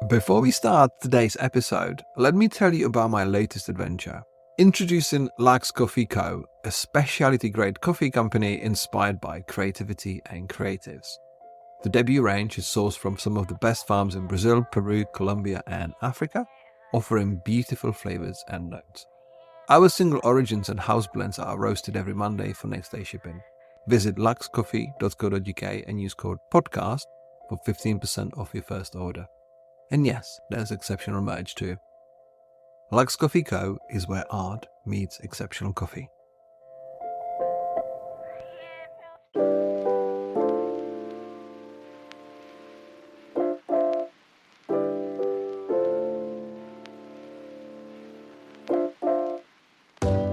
Before we start today's episode, let me tell you about my latest adventure. Introducing Alex Coffee Co., a specialty-grade coffee company inspired by creativity and creatives. The debut range is sourced from some of the best farms in Brazil, Peru, Colombia, and Africa, offering beautiful flavors and notes. Our single origins and house blends are roasted every Monday for next day shipping. Visit luxcoffee.co.uk and use code PODCAST for 15% off your first order. And yes, there's exceptional merch too. Alex Coffee Co. is where art meets exceptional coffee.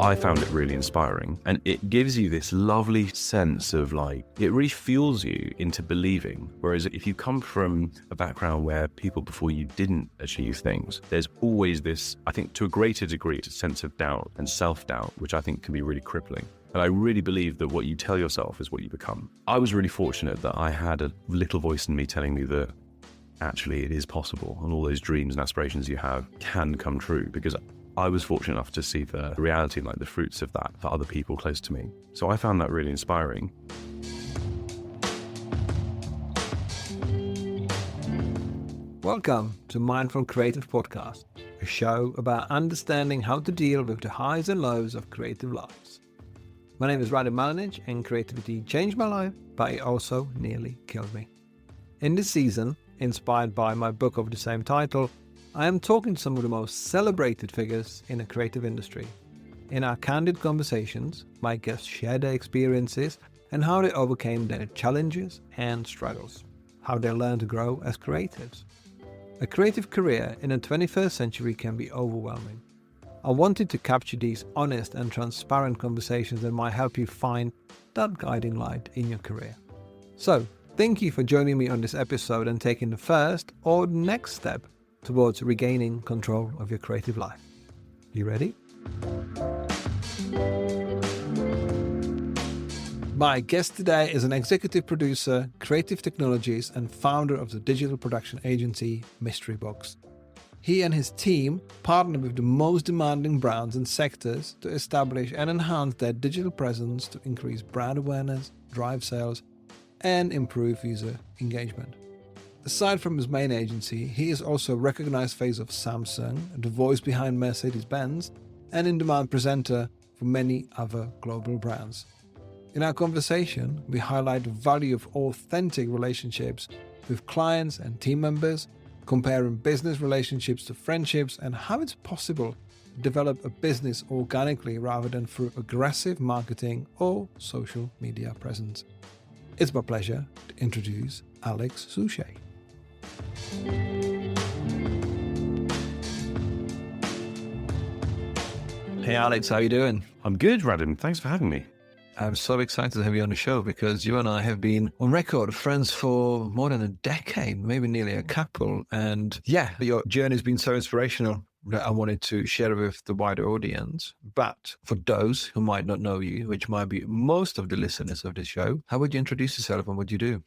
I found it really inspiring, and it gives you this lovely sense of it really fuels you into believing. Whereas if you come from a background where people before you didn't achieve things, there's always this, I think to a greater degree, a sense of doubt and self-doubt, which I think can be really crippling. And I really believe that what you tell yourself is what you become. I was really fortunate that I had a little voice in me telling me that actually it is possible, and all those dreams and aspirations you have can come true, because I was fortunate enough to see the reality and the fruits of that for other people close to me. So I found that really inspiring. Welcome to Mindful Creative Podcast, a show about understanding how to deal with the highs and lows of creative lives. My name is Radim Malinic, and creativity changed my life, but it also nearly killed me. In this season, inspired by my book of the same title, I am talking to some of the most celebrated figures in the creative industry. In our candid conversations, my guests share their experiences and how they overcame their challenges and struggles, how they learned to grow as creatives. A creative career in the 21st century can be overwhelming. I wanted to capture these honest and transparent conversations that might help you find that guiding light in your career. So, thank you for joining me on this episode and taking the first or next step towards regaining control of your creative life. You ready? My guest today is an executive producer, creative technologist, and founder of the digital production agency Mystery Box. He and his team partner with the most demanding brands and sectors to establish and enhance their digital presence to increase brand awareness, drive sales, and improve user engagement. Aside from his main agency, he is also a recognized face of Samsung, the voice behind Mercedes-Benz, and in-demand presenter for many other global brands. In our conversation, we highlight the value of authentic relationships with clients and team members, comparing business relationships to friendships, and how it's possible to develop a business organically rather than through aggressive marketing or social media presence. It's my pleasure to introduce Alex Suchet. Hey Alex, how you doing? I'm good, Radim. Thanks for having me. I'm so excited to have you on the show because you and I have been on record friends for more than a decade, maybe nearly a couple. And yeah, your journey has been so inspirational that I wanted to share it with the wider audience. But for those who might not know you, which might be most of the listeners of this show, how would you introduce yourself and what you do?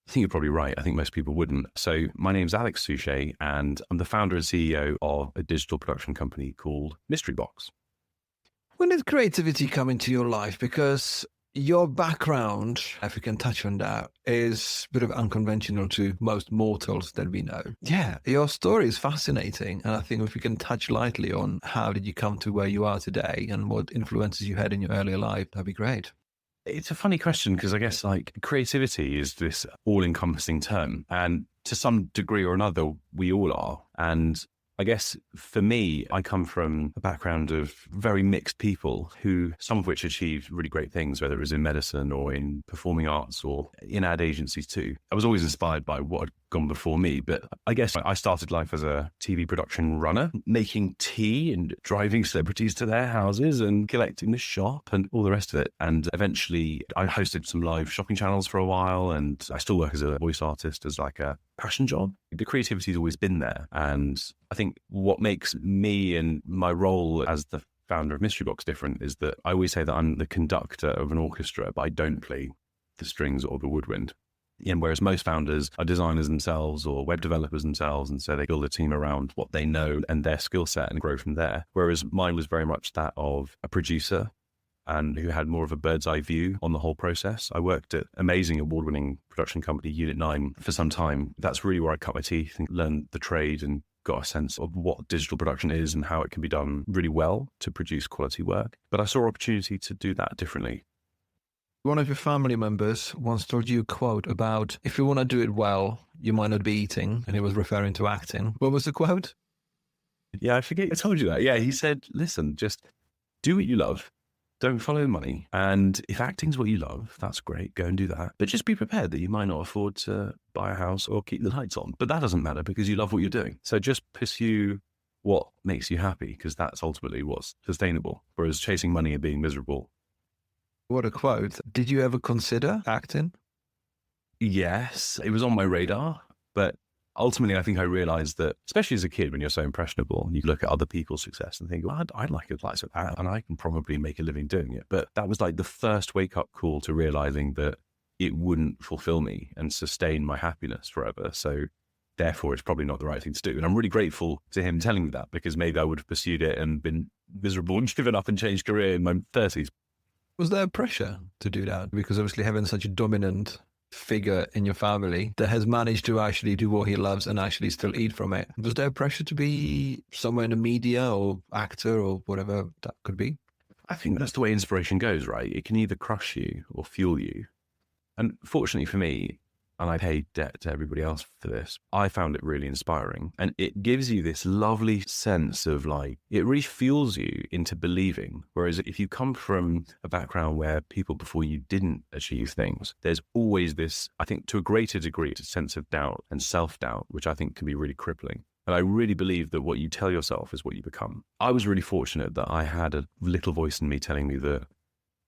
I think you're probably right. I think most people wouldn't. So my name's Alex Suchet, and I'm the founder and CEO of a digital production company called Mystery Box. When did creativity come into your life? Because your background, if we can touch on that, is a bit of unconventional to most mortals that we know. Yeah, your story is fascinating. And I think if we can touch lightly on how did you come to where you are today and what influences you had in your earlier life, that'd be great. It's a funny question because I guess creativity is this all-encompassing term, and to some degree or another, we all are. And I guess for me, I come from a background of very mixed people who, some of which achieved really great things, whether it was in medicine or in performing arts or in ad agencies too. I was always inspired by what had gone before me, but I guess I started life as a TV production runner, making tea and driving celebrities to their houses and collecting the shop and all the rest of it. And eventually I hosted some live shopping channels for a while, and I still work as a voice artist as a passion job. The creativity has always been there. And I think what makes me and my role as the founder of Mystery Box different is that I always say that I'm the conductor of an orchestra, but I don't play the strings or the woodwind. And whereas most founders are designers themselves or web developers themselves, and so they build a team around what they know and their skill set and grow from there. Whereas mine was very much that of a producer and who had more of a bird's eye view on the whole process. I worked at amazing award-winning production company Unit 9 for some time. That's really where I cut my teeth and learned the trade and got a sense of what digital production is and how it can be done really well to produce quality work. But I saw opportunity to do that differently. One of your family members once told you a quote about, if you want to do it well, you might not be eating. And he was referring to acting. What was the quote? Yeah, I forget. I told you that. Yeah, he said, listen, just do what you love. Don't follow money. And if acting's what you love, that's great. Go and do that. But just be prepared that you might not afford to buy a house or keep the lights on. But that doesn't matter because you love what you're doing. So just pursue what makes you happy, because that's ultimately what's sustainable. Whereas chasing money and being miserable. What a quote. Did you ever consider acting? Yes, it was on my radar, but ultimately I think I realized that, especially as a kid, when you're so impressionable, you look at other people's success and think, well, I'd like a slice of that and I can probably make a living doing it. But that was like the first wake up call to realizing that it wouldn't fulfill me and sustain my happiness forever. So therefore, it's probably not the right thing to do. And I'm really grateful to him telling me that, because maybe I would have pursued it and been miserable and given up and changed career in my 30s. Was there pressure to do that? Because obviously having such a dominant figure in your family that has managed to actually do what he loves and actually still eat from it. Was there pressure to be somewhere in the media or actor or whatever that could be? I think that's the way inspiration goes, right? It can either crush you or fuel you. And fortunately for me, and I pay debt to everybody else for this, I found it really inspiring. And it gives you this lovely sense of like, it really fuels you into believing. Whereas if you come from a background where people before you didn't achieve things, there's always this, I think to a greater degree, a sense of doubt and self-doubt, which I think can be really crippling. And I really believe that what you tell yourself is what you become. I was really fortunate that I had a little voice in me telling me that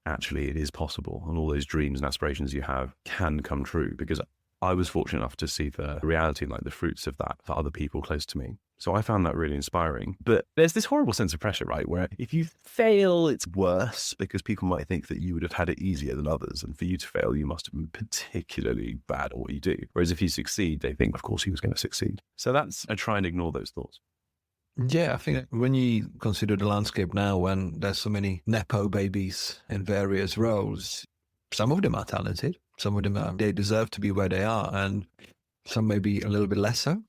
actually it is possible and all those dreams and aspirations you have can come true, because I was fortunate enough to see the reality and like the fruits of that for other people close to me. So I found that really inspiring. But there's this horrible sense of pressure, right? Where if you fail, it's worse because people might think that you would have had it easier than others. And for you to fail, you must have been particularly bad at what you do. Whereas if you succeed, they think, of course, he was going to succeed. So I try and ignore those thoughts. Yeah, I think when you consider the landscape now, when there's so many Nepo babies in various roles, some of them are talented. Some of them, they deserve to be where they are, and some may be a little bit less so.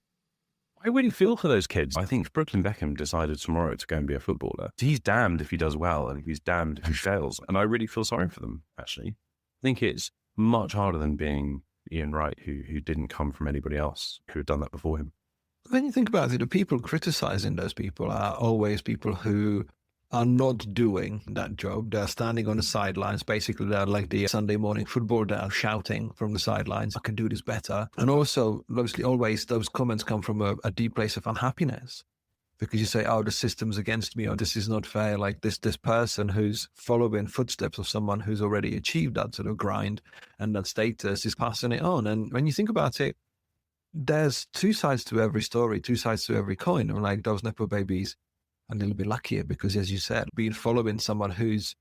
I really feel for those kids. I think if Brooklyn Beckham decided tomorrow to go and be a footballer, he's damned if he does well and he's damned if he fails. And I really feel sorry for them, actually. I think it's much harder than being Ian Wright, who didn't come from anybody else who had done that before him. When you think about it, the people criticizing those people are always people who are not doing that job. They're standing on the sidelines. Basically, they're like the Sunday morning football. They're shouting from the sidelines, I can do this better. And also, obviously, always those comments come from a deep place of unhappiness. Because you say, oh, the system's against me, or this is not fair. Like this person who's following footsteps of someone who's already achieved that sort of grind and that status is passing it on. And when you think about it, there's two sides to every story, two sides to every coin. And like those Nepo babies, a little bit luckier because, as you said, being following someone has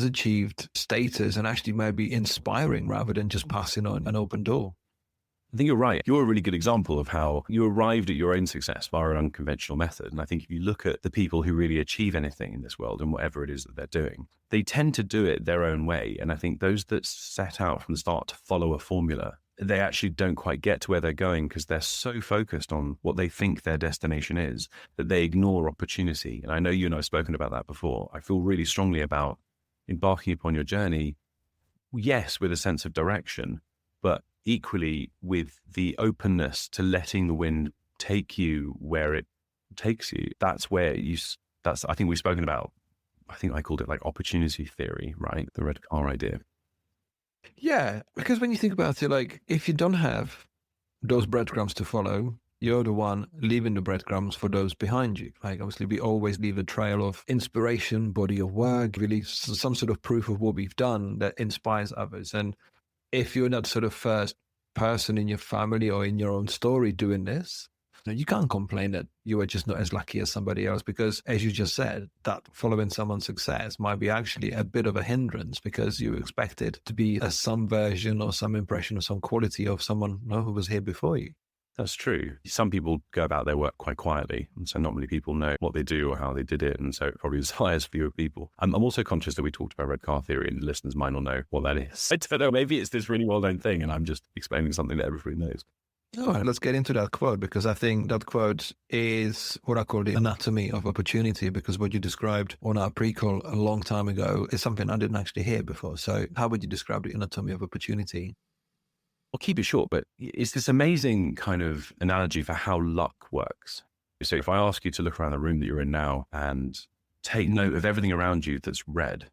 achieved status and actually maybe inspiring rather than just passing on an open door. I think you're right. You're a really good example of how you arrived at your own success via an unconventional method. And I think if you look at the people who really achieve anything in this world and whatever it is that they're doing, they tend to do it their own way. And I think those that set out from the start to follow a formula, they actually don't quite get to where they're going because they're so focused on what they think their destination is that they ignore opportunity. And I know you and I have spoken about that before. I feel really strongly about embarking upon your journey, yes, with a sense of direction, but equally with the openness to letting the wind take you where it takes you. That's where I think we've spoken about, I think I called it like opportunity theory, right? The red car idea. Yeah, because when you think about it, like if you don't have those breadcrumbs to follow, you're the one leaving the breadcrumbs for those behind you. Like obviously we always leave a trail of inspiration, body of work, really some sort of proof of what we've done that inspires others. And if you're not sort of first person in your family or in your own story doing this, You can't complain that you were just not as lucky as somebody else, because as you just said, that following someone's success might be actually a bit of a hindrance because you expected to be some version or some impression or some quality of someone who was here before you. That's true. Some people go about their work quite quietly, and so not many people know what they do or how they did it, and so it probably inspires fewer people. I'm also conscious that we talked about red car theory, and listeners might not know what that is. I don't know, maybe it's this really well-known thing, and I'm just explaining something that everybody knows. All right, let's get into that quote, because I think that quote is what I call the anatomy of opportunity, because what you described on our pre-call a long time ago is something I didn't actually hear before. So how would you describe the anatomy of opportunity? I'll keep it short, but it's this amazing kind of analogy for how luck works. So if I ask you to look around the room that you're in now and take note of everything around you that's red.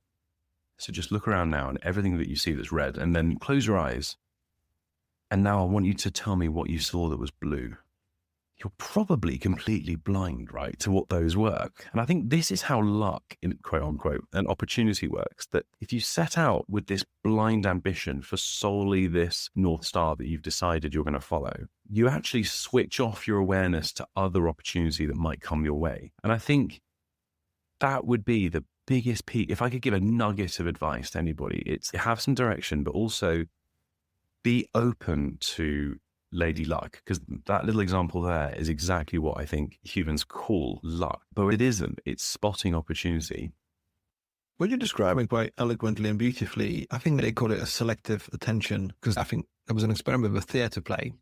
So just look around now and everything that you see that's red, and then close your eyes. And now I want you to tell me what you saw that was blue. You're probably completely blind, right, to what those work. And I think this is how luck, in quote unquote, and opportunity works, that if you set out with this blind ambition for solely this North Star that you've decided you're going to follow, you actually switch off your awareness to other opportunity that might come your way. And I think that would be the biggest piece. If I could give a nugget of advice to anybody, it's have some direction, but also be open to Lady Luck, because that little example there is exactly what I think humans call luck, but it isn't. It's spotting opportunity. What you're describing quite eloquently and beautifully, I think they call it a selective attention, because I think there was an experiment with a theatre play.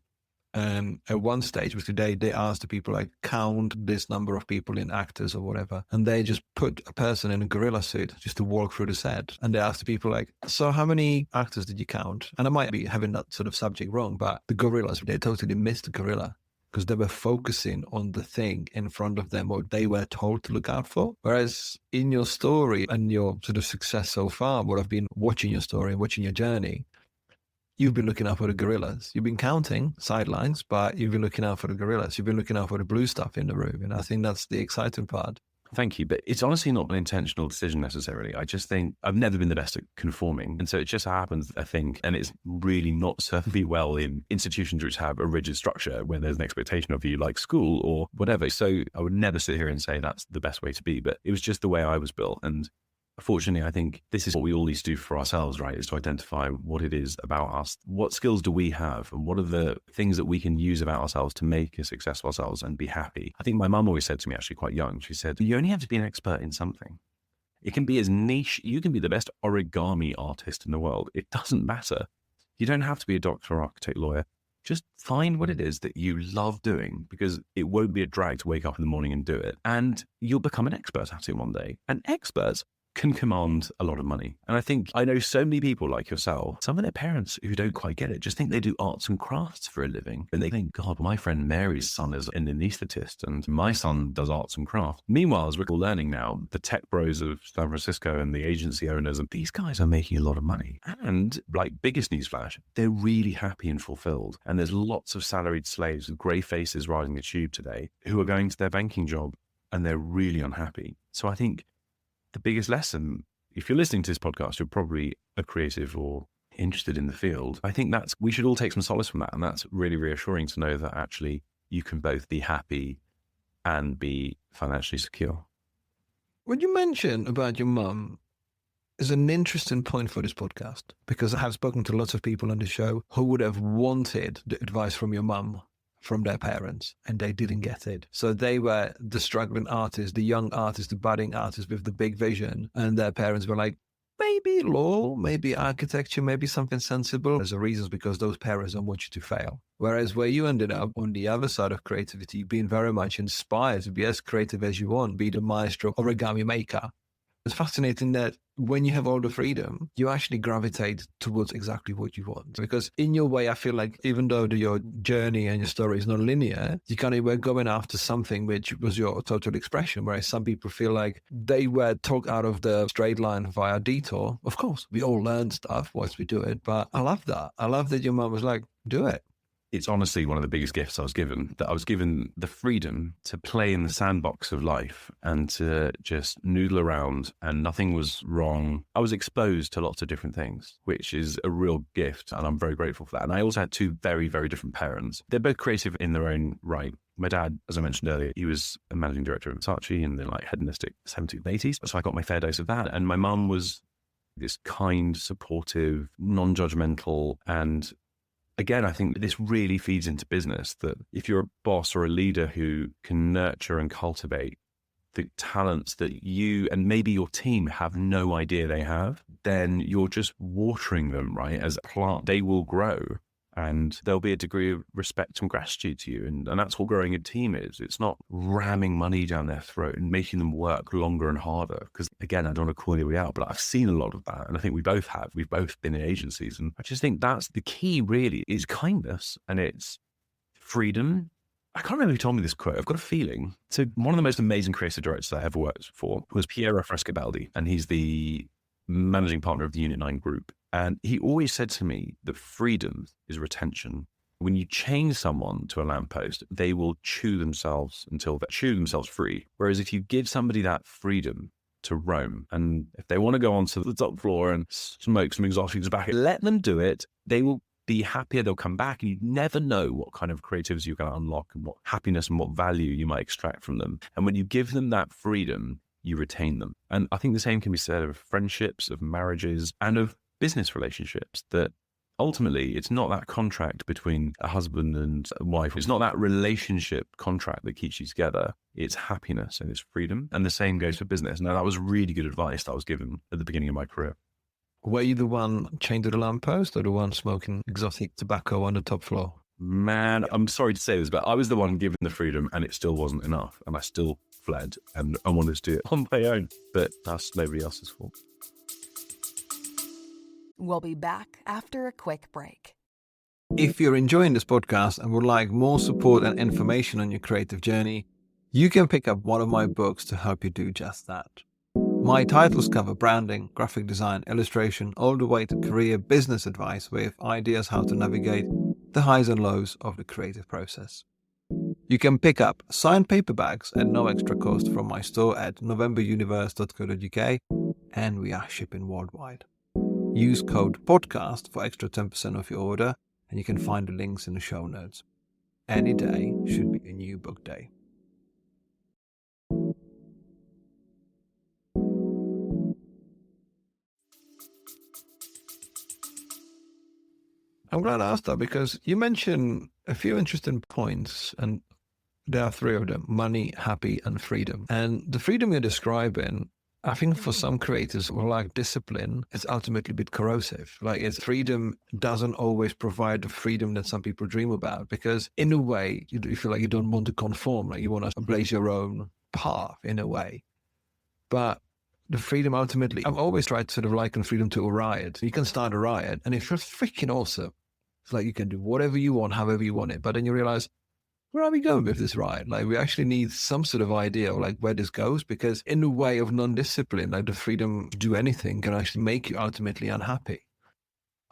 And at one stage, which today they asked the people, like, count this number of people in actors or whatever. And they just put a person in a gorilla suit just to walk through the set. And they asked the people, like, so how many actors did you count? And I might be having that sort of subject wrong, but the gorillas, they totally missed the gorilla because they were focusing on the thing in front of them, what they were told to look out for. Whereas in your story and your sort of success so far, what I've been watching your story and watching your journey, you've been looking out for the gorillas. You've been counting sidelines, but you've been looking out for the gorillas. You've been looking out for the blue stuff in the room. And I think that's the exciting part. Thank you. But it's honestly not an intentional decision necessarily. I just think I've never been the best at conforming. And so it just happens, I think, and it's really not served me well in institutions which have a rigid structure where there's an expectation of you, like school or whatever. So I would never sit here and say that's the best way to be, but it was just the way I was built. And fortunately, I think this is what we all need to do for ourselves, right? Is to identify what it is about us. What skills do we have? And what are the things that we can use about ourselves to make a success of ourselves and be happy? I think my mum always said to me, actually quite young, she said, you only have to be an expert in something. It can be as niche. You can be the best origami artist in the world. It doesn't matter. You don't have to be a doctor, architect, lawyer. Just find what it is that you love doing, because it won't be a drag to wake up in the morning and do it. And you'll become an expert at it one day. And experts can command a lot of money. And I think I know so many people like yourself, some of their parents who don't quite get it, just think they do arts and crafts for a living. And they think, God, my friend Mary's son is an anaesthetist and my son does arts and crafts. Meanwhile, as we're all learning now, the tech bros of San Francisco and the agency owners, and these guys are making a lot of money. And like, biggest newsflash, they're really happy and fulfilled. And there's lots of salaried slaves with grey faces riding the tube today who are going to their banking job and they're really unhappy. So I think the biggest lesson, if you're listening to this podcast, you're probably a creative or interested in the field. I think we should all take some solace from that. And that's really reassuring to know that actually you can both be happy and be financially secure. What you mentioned about your mum is an interesting point for this podcast, because I have spoken to lots of people on the show who would have wanted the advice from your mum from their parents, and they didn't get it. So they were the struggling artist, the young artist, the budding artist with the big vision. And their parents were like, maybe law, maybe architecture, maybe something sensible. There's a reason, because those parents don't want you to fail. Whereas where you ended up on the other side of creativity, being very much inspired to be as creative as you want, be the maestro origami maker. It's fascinating that when you have all the freedom, you actually gravitate towards exactly what you want. Because in your way, I feel like even though your journey and your story is not linear, you kind of were going after something which was your total expression. Whereas some people feel like they were talked out of the straight line via detour. Of course, we all learn stuff once we do it, but I love that. I love that your mom was like, do it. it's honestly one of the biggest gifts I was given, that I was given the freedom to play in the sandbox of life and to just noodle around, and nothing was wrong. I was exposed to lots of different things, which is a real gift. And I'm very grateful for that. And I also had two very, very different parents. They're both creative in their own right. My dad, as I mentioned earlier, he was a managing director of Versace in the like hedonistic 70s and 80s. So I got my fair dose of that. And my mum was this kind, supportive, non-judgmental. And again, I think this really feeds into business, that if you're a boss or a leader who can nurture and cultivate the talents that you and maybe your team have no idea they have, then you're just watering them, right? As a plant, they will grow. And there'll be a degree of respect and gratitude to you. And that's what growing a team is. It's not ramming money down their throat and making them work longer and harder. Because again, I don't want to call anybody out, but I've seen a lot of that. And I think we both have. We've both been in agencies. And I just think that's the key, really, is kindness and it's freedom. I can't remember who told me this quote. I've got a feeling. So one of the most amazing creative directors I ever worked for was Piero Frescobaldi. And he's the managing partner of the Unit 9 group. And he always said to me that freedom is retention. When you chain someone to a lamppost, they will chew themselves until they chew themselves free. Whereas if you give somebody that freedom to roam, and if they want to go onto the top floor and smoke some exotic tobacco, let them do it. They will be happier. They'll come back, and you never know what kind of creativity you're going to unlock and what happiness and what value you might extract from them. And when you give them that freedom, you retain them. And I think the same can be said of friendships, of marriages, and of business relationships, that ultimately it's not that contract between a husband and a wife. It's not that relationship contract that keeps you together. It's happiness and it's freedom. And the same goes for business. Now, that was really good advice that I was given at the beginning of my career. Were you the one chained to the lamppost or the one smoking exotic tobacco on the top floor? Man, I'm sorry to say this, but I was the one given the freedom and it still wasn't enough. And I still fled and I wanted to do it on my own. But that's nobody else's fault. We'll be back after a quick break. If you're enjoying this podcast and would like more support and information on your creative journey, you can pick up one of my books to help you do just that. My titles cover branding, graphic design, illustration, all the way to career business advice with ideas how to navigate the highs and lows of the creative process. You can pick up signed paperbacks at no extra cost from my store at novemberuniverse.co.uk, and we are shipping worldwide. Use code PODCAST for extra 10% off your order, and you can find the links in the show notes. Any day should be a new book day. I'm glad I asked that because you mentioned a few interesting points, and there are three of them: money, happy, and freedom. And the freedom you're describing, I think for some creators who like discipline, it's ultimately a bit corrosive. Like, its freedom doesn't always provide the freedom that some people dream about, because in a way, you feel like you don't want to conform, like you want to blaze your own path in a way. But the freedom ultimately, I've always tried to sort of liken freedom to a riot. You can start a riot and it feels freaking awesome. It's like you can do whatever you want, however you want it. But then you realize, where are we going with this riot? Like, we actually need some sort of idea of like where this goes, because in the way of non-discipline, like the freedom to do anything can actually make you ultimately unhappy.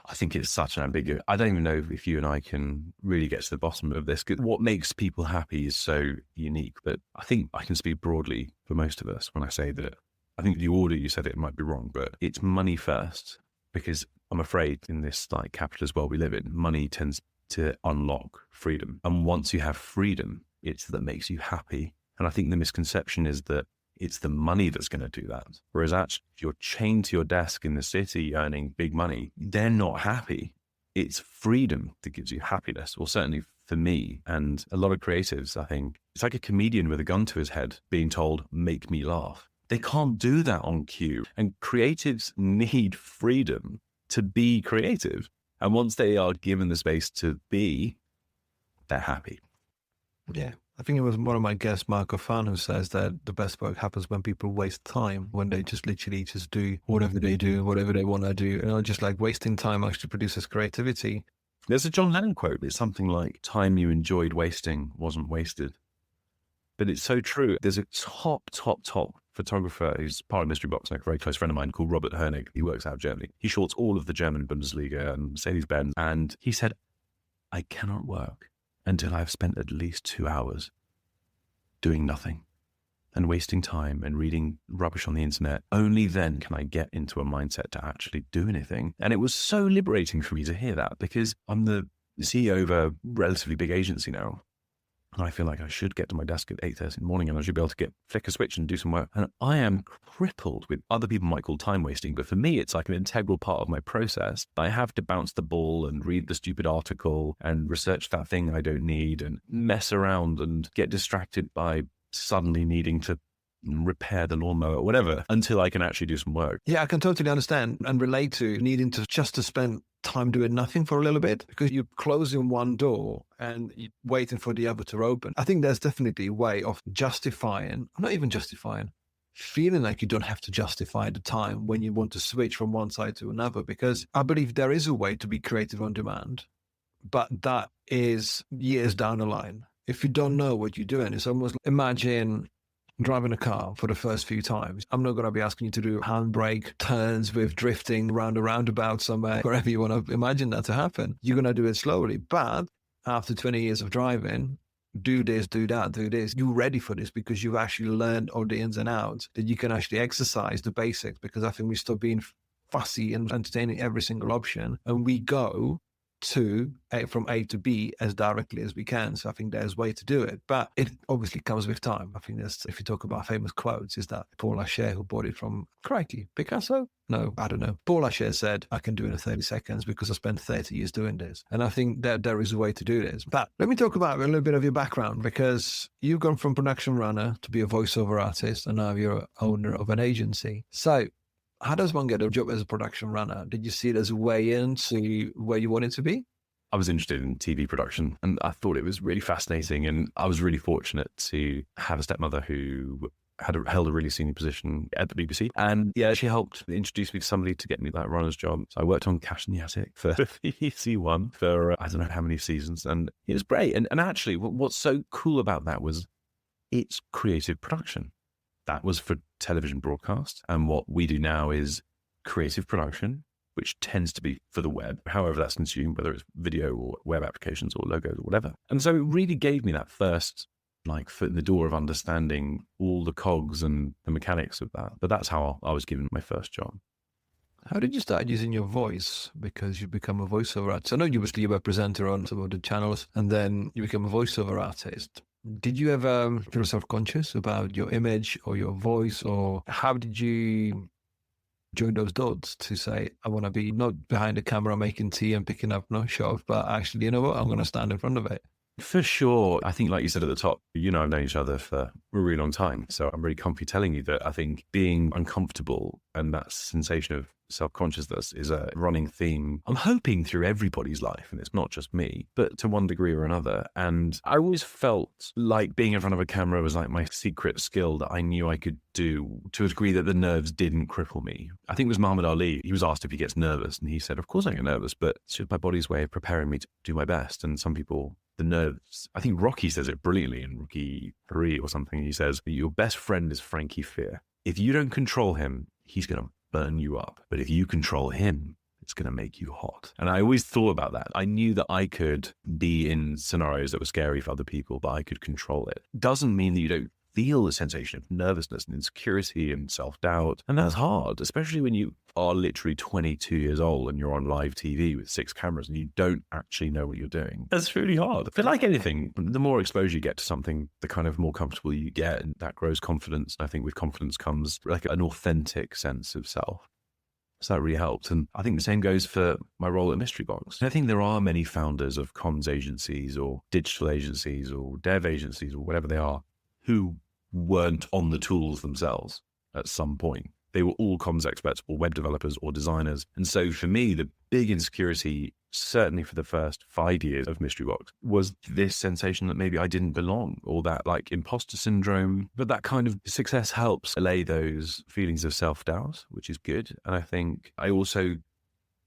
I think it's such an ambiguous. I don't even know if you and I can really get to the bottom of this. What makes people happy is so unique, but I think I can speak broadly for most of us when I say that I think the order you said it might be wrong, but it's money first, because I'm afraid in this like capitalist world we live in, money tends to unlock freedom. And once you have freedom, it's that makes you happy. And I think the misconception is that it's the money that's going to do that. Whereas actually, if you're chained to your desk in the city earning big money, they're not happy. It's freedom that gives you happiness, or certainly for me and a lot of creatives, I think. It's like a comedian with a gun to his head being told, make me laugh. They can't do that on cue. And creatives need freedom to be creative. And once they are given the space to be, they're happy. Yeah. I think it was one of my guests, Marco Fan, who says that the best work happens when people waste time, when they just literally just do whatever they do, whatever they want to do. And just like wasting time actually produces creativity. There's a John Lennon quote. It's something like, time you enjoyed wasting wasn't wasted. But it's so true. There's a top photographer who's part of Mystery Box, like a very close friend of mine called Robert Hernig. He works out of Germany. He shorts all of the German Bundesliga and Mercedes-Benz. And he said, I cannot work until I've spent at least 2 hours doing nothing and wasting time and reading rubbish on the internet. Only then can I get into a mindset to actually do anything. And it was so liberating for me to hear that, because I'm the CEO of a relatively big agency now. And I feel like I should get to my desk at 8:30 in the morning and I should be able to flick a switch and do some work. And I am crippled with, other people might call time wasting, but for me, it's like an integral part of my process. I have to bounce the ball and read the stupid article and research that thing I don't need and mess around and get distracted by suddenly needing to repair the lawnmower or whatever until I can actually do some work. Yeah, I can totally understand and relate to needing to just to spend time doing nothing for a little bit, because you're closing one door and you're waiting for the other to open. I think there's definitely a way of justifying, not even justifying, feeling like you don't have to justify the time when you want to switch from one side to another, because I believe there is a way to be creative on demand, but that is years down the line. If you don't know what you're doing, it's almost like, imagine driving a car for the first few times. I'm not going to be asking you to do handbrake turns with drifting around a roundabout somewhere, wherever you want to imagine that to happen. You're going to do it slowly. But after 20 years of driving, do this, do that, do this. You're ready for this because you've actually learned all the ins and outs, that you can actually exercise the basics, because I think we stop being fussy and entertaining every single option, and we go from A to B as directly as we can. So I think there's a way to do it, but it obviously comes with time. I think that's, if you talk about famous quotes, is that Paul Hachette, who bought it from, crikey, Picasso? No, I don't know. Paul Hachette said, I can do it in 30 seconds because I spent 30 years doing this. And I think that there is a way to do this. But let me talk about a little bit of your background, because you've gone from production runner to be a voiceover artist, and now you're owner of an agency. So how does one get a job as a production runner? Did you see it as a way into where you wanted to be? I was interested in TV production and I thought it was really fascinating. And I was really fortunate to have a stepmother who held a really senior position at the BBC. And yeah, she helped introduce me to somebody to get me that runner's job. So I worked on Cash in the Attic for BBC One for I don't know how many seasons. And it was great. And actually, what's so cool about that was it's creative production. That was for television broadcast. And what we do now is creative production, which tends to be for the web, however that's consumed, whether it's video or web applications or logos or whatever. And so it really gave me that first foot in the door of understanding all the cogs and the mechanics of that. But that's how I was given my first job. How did you start using your voice? Because you become a voiceover artist. I know you were a presenter on some of the channels, and then you become a voiceover artist. Did you ever feel self-conscious about your image or your voice, or how did you join those dots to say, I want to be not behind the camera making tea and picking up shots, but actually, you know what, I'm going to stand in front of it? For sure. I think, like you said at the top, I've known each other for a really long time. So I'm really comfy telling you that I think being uncomfortable and that sensation of self-consciousness is a running theme, I'm hoping, through everybody's life, and it's not just me, but to one degree or another. And I always felt like being in front of a camera was like my secret skill that I knew I could do to a degree that the nerves didn't cripple me. I think it was Muhammad Ali. He was asked if he gets nervous, and he said, of course I get nervous, but it's just my body's way of preparing me to do my best. And some people, the nerves, I think Rocky says it brilliantly in Rocky 3 or something. He says, your best friend is Frankie Fear. If you don't control him, he's going to burn you up. But if you control him, it's going to make you hot. And I always thought about that. I knew that I could be in scenarios that were scary for other people, but I could control it. Doesn't mean that you don't feel the sensation of nervousness and insecurity and self-doubt. And that's hard, especially when you are literally 22 years old and you're on live TV with 6 cameras and you don't actually know what you're doing. That's really hard. But like anything, the more exposure you get to something, the kind of more comfortable you get, and that grows confidence. And I think with confidence comes like an authentic sense of self. So that really helped. And I think the same goes for my role at Mystery Box. I think there are many founders of comms agencies or digital agencies or dev agencies or whatever they are who weren't on the tools themselves at some point. They were all comms experts or web developers or designers. And so for me, the big insecurity, certainly for the first 5 years of Mystery Box, was this sensation that maybe I didn't belong, or that imposter syndrome. But that kind of success helps allay those feelings of self-doubt, which is good. And I think I also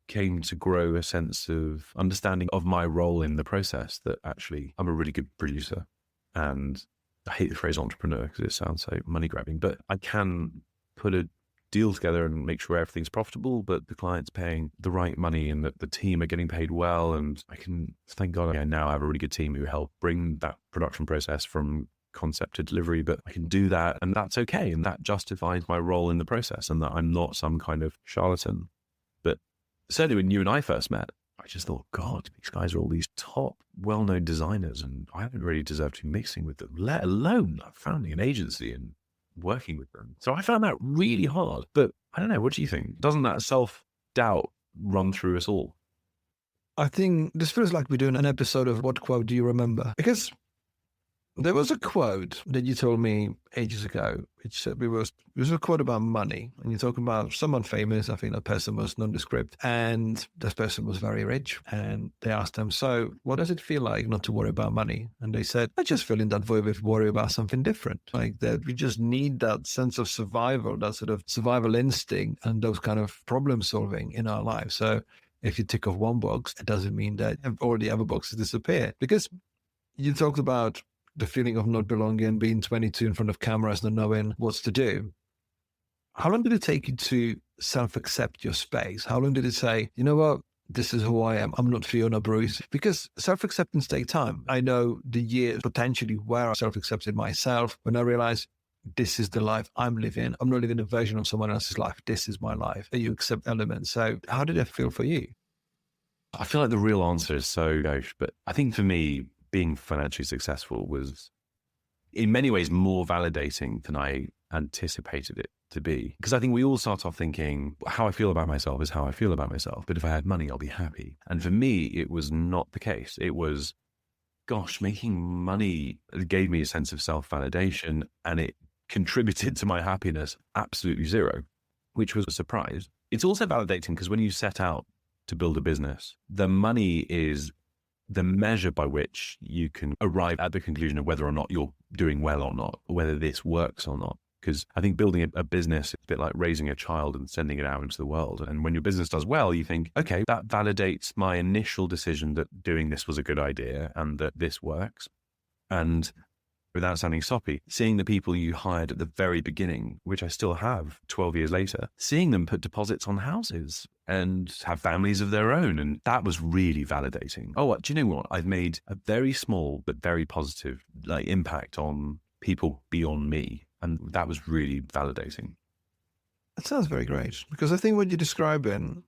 came to grow a sense of understanding of my role in the process, that actually I'm a really good producer. And I hate the phrase entrepreneur because it sounds so money grabbing, but I can put a deal together and make sure everything's profitable, but the client's paying the right money and that the team are getting paid well. And I can, thank God, I now have a really good team who help bring that production process from concept to delivery, but I can do that and that's okay. And that justifies my role in the process and that I'm not some kind of charlatan. But certainly when you and I first met, I just thought, God, these guys are all these top, well-known designers and I haven't really deserved to be mixing with them, let alone founding an agency and working with them. So I found that really hard. But I don't know, what do you think? Doesn't that self-doubt run through us all? I think this feels like we're doing an episode of What Quote Do You Remember? Because there was a quote that you told me ages ago, which said it was a quote about money. And you're talking about someone famous. I think that person was nondescript. And this person was very rich. And they asked them, so what does it feel like not to worry about money? And they said, I just feel in that void with worry about something different. Like that we just need that sense of survival, that sort of survival instinct and those kind of problem solving in our lives. So if you tick off one box, it doesn't mean that all the other boxes disappear. Because you talked about the feeling of not belonging, being 22 in front of cameras, not knowing what to do. How long did it take you to self-accept your space? How long did it say, you know what, this is who I am. I'm not Fiona Bruce. Because self-acceptance takes time. I know the years potentially where I self-accepted myself when I realized this is the life I'm living. I'm not living a version of someone else's life. This is my life. And you accept elements. So how did it feel for you? I feel like the real answer is so gauche, but I think for me, being financially successful was in many ways more validating than I anticipated it to be. Because I think we all start off thinking, how I feel about myself is how I feel about myself. But if I had money, I'll be happy. And for me, it was not the case. It was, gosh, making money gave me a sense of self-validation and it contributed to my happiness absolutely zero, which was a surprise. It's also validating because when you set out to build a business, the money is the measure by which you can arrive at the conclusion of whether or not you're doing well or not, or whether this works or not. Because I think building a business is a bit like raising a child and sending it out into the world. And when your business does well, you think, okay, that validates my initial decision that doing this was a good idea and that this works. And without sounding soppy, seeing the people you hired at the very beginning, which I still have 12 years later, seeing them put deposits on houses and have families of their own. And that was really validating. Oh, do you know what? I've made a very small but very positive impact on people beyond me. And that was really validating. That sounds very great, because I think what you're describing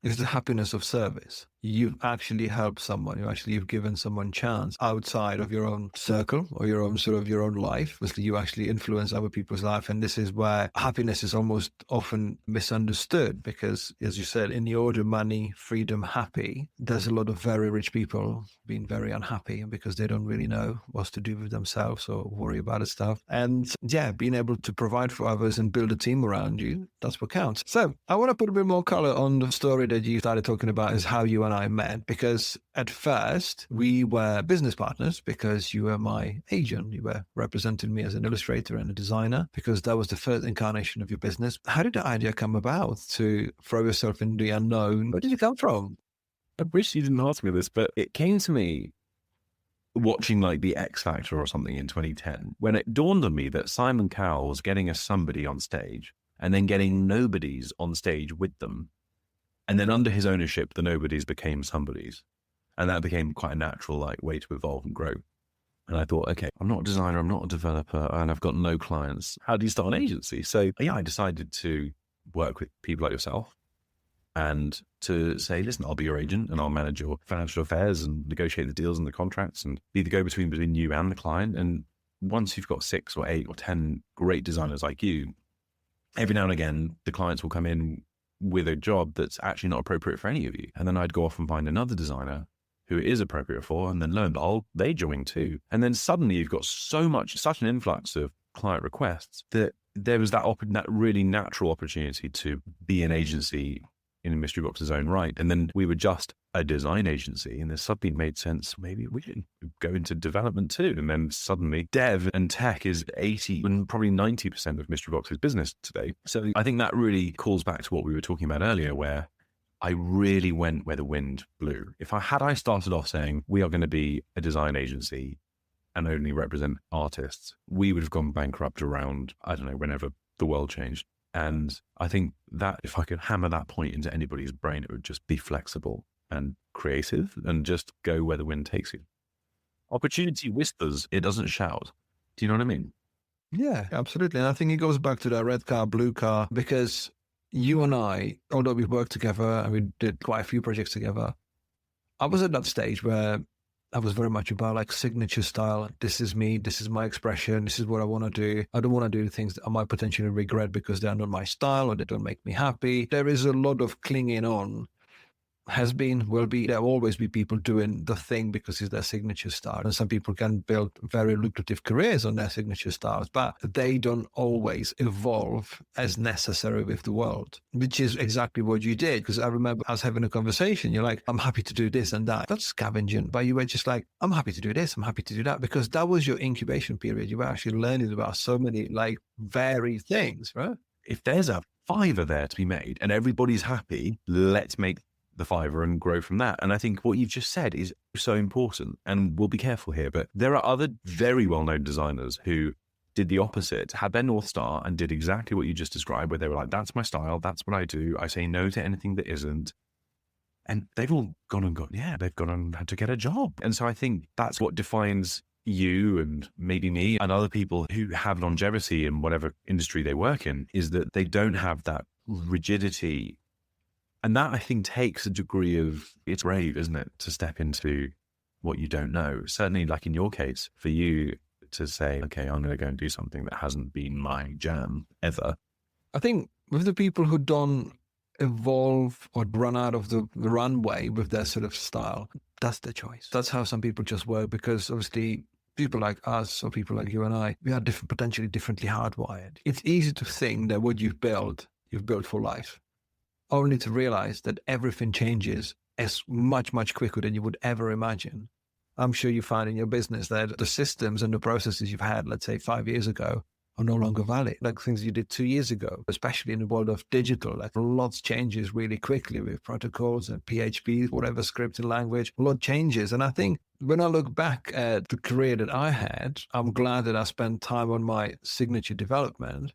is the happiness of service. You've actually helped someone. You've given someone chance outside of your own circle or your own life. Obviously, you actually influence other people's life. And this is where happiness is almost often misunderstood because, as you said, in the order money, freedom, happy, there's a lot of very rich people being very unhappy because they don't really know what to do with themselves or worry about it stuff. And yeah, being able to provide for others and build a team around you, that's what counts. So I want to put a bit more color on the story that you started talking about is how you and I met, because at first we were business partners because you were my agent. You were representing me as an illustrator and a designer because that was the first incarnation of your business. How did the idea come about to throw yourself in the unknown? Where did you come from? I wish you didn't ask me this, but it came to me watching like the X Factor or something in 2010 when it dawned on me that Simon Cowell was getting us somebody on stage and then getting nobodies on stage with them. And then under his ownership, the nobodies became somebodies. And that became quite a natural way to evolve and grow. And I thought, okay, I'm not a designer, I'm not a developer, and I've got no clients. How do you start an agency? So yeah, I decided to work with people like yourself and to say, listen, I'll be your agent and I'll manage your financial affairs and negotiate the deals and the contracts and be the go-between between you and the client. And once you've got 6 or 8 or 10 great designers like you, every now and again, the clients will come in with a job that's actually not appropriate for any of you. And then I'd go off and find another designer who it is appropriate for. And then lo and behold, they join too. And then suddenly you've got such an influx of client requests that there was that really natural opportunity to be an agency in Mystery Box's own right. And then we were just a design agency, and this suddenly made sense. Maybe we should go into development too. And then suddenly dev and tech is 80 and probably 90% of Mystery Box's business today. So I think that really calls back to what we were talking about earlier, where I really went where the wind blew. Had I started off saying we are going to be a design agency and only represent artists, we would have gone bankrupt around, I don't know, whenever the world changed. And I think that if I could hammer that point into anybody's brain, it would just be flexible and creative and just go where the wind takes you. Opportunity whispers, it doesn't shout. Do you know what I mean? Yeah, absolutely. And I think it goes back to that red car, blue car, because you and I, although we worked together and we did quite a few projects together, I was at that stage where I was very much about like signature style. This is me. This is my expression. This is what I want to do. I don't want to do things that I might potentially regret because they're not my style or they don't make me happy. There is a lot of clinging on. Has been, will be, there will always be people doing the thing because it's their signature style. And some people can build very lucrative careers on their signature styles, but they don't always evolve as necessary with the world, which is exactly what you did. Because I remember us having a conversation. You're like, I'm happy to do this and that. That's scavenging. But you were just like, I'm happy to do this. I'm happy to do that. Because that was your incubation period. You were actually learning about so many like varied things, right? If there's a fiver there to be made and everybody's happy, let's make the fiver and grow from that. And I think what you've just said is so important, and we'll be careful here, but there are other very well-known designers who did the opposite, had their North Star and did exactly what you just described, where they were like, that's my style, that's what I do, I say no to anything that isn't. And they've all gone and had to get a job. And so I think that's what defines you and maybe me and other people who have longevity in whatever industry they work in, is that they don't have that rigidity. And that, I think, takes a degree of, it's brave, isn't it, to step into what you don't know. Certainly, like in your case, for you to say, okay, I'm going to go and do something that hasn't been my jam ever. I think with the people who don't evolve or run out of the runway with their sort of style, that's their choice. That's how some people just work, because obviously people like us or people like you and I, we are potentially differently hardwired. It's easy to think that what you've built for life, only to realize that everything changes as much, much quicker than you would ever imagine. I'm sure you find in your business that the systems and the processes you've had, let's say 5 years ago, are no longer valid. Like things you did 2 years ago, especially in the world of digital, like lots changes really quickly with protocols and PHP, whatever scripting language, a lot changes. And I think when I look back at the career that I had, I'm glad that I spent time on my signature development.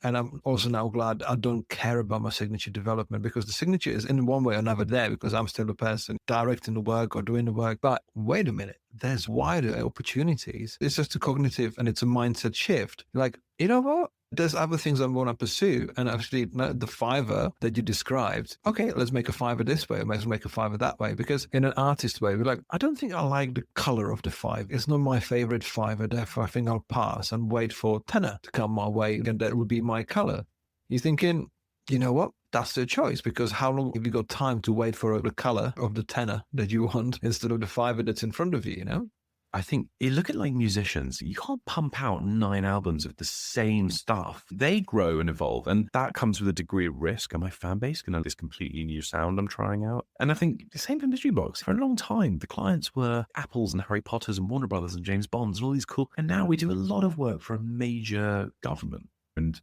And I'm also now glad I don't care about my signature development, because the signature is in one way or another there because I'm still a person directing the work or doing the work. But wait a minute, there's wider opportunities. It's just a cognitive and it's a mindset shift. Like, you know what? There's other things I want to pursue. And actually, the fiver that you described, okay, let's make a fiver this way, or let's make a fiver that way. Because in an artist way, we're like, I don't think I like the color of the five. It's not my favorite fiver, therefore I think I'll pass and wait for tenor to come my way, and that would be my color. You're thinking, you know what? That's their choice, because how long have you got time to wait for the color of the tenor that you want instead of the fiver that's in front of you, you know? I think you look at like musicians, you can't pump out 9 albums of the same stuff. They grow and evolve, and that comes with a degree of risk. Am I fan base? Can I have this completely new sound I'm trying out? And I think the same for Mystery Box. For a long time, the clients were Apples and Harry Potters and Warner Brothers and James Bonds and all these cool. And now we do a lot of work for a major government. And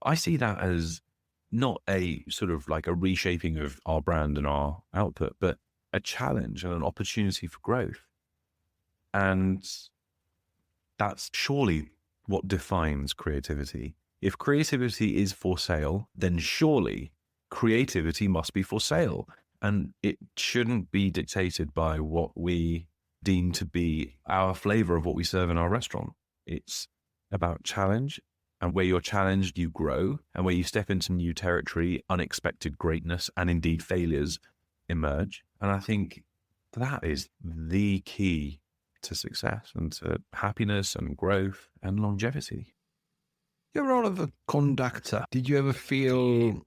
I see that as not a sort of like a reshaping of our brand and our output, but a challenge and an opportunity for growth. And that's surely what defines creativity. If creativity is for sale, then surely creativity must be for sale. And it shouldn't be dictated by what we deem to be our flavor of what we serve in our restaurant. It's about challenge, and where you're challenged, you grow. And where you step into new territory, unexpected greatness and indeed failures emerge. And I think that is the key to success and to happiness and growth and longevity. Your role of a conductor, did you ever feel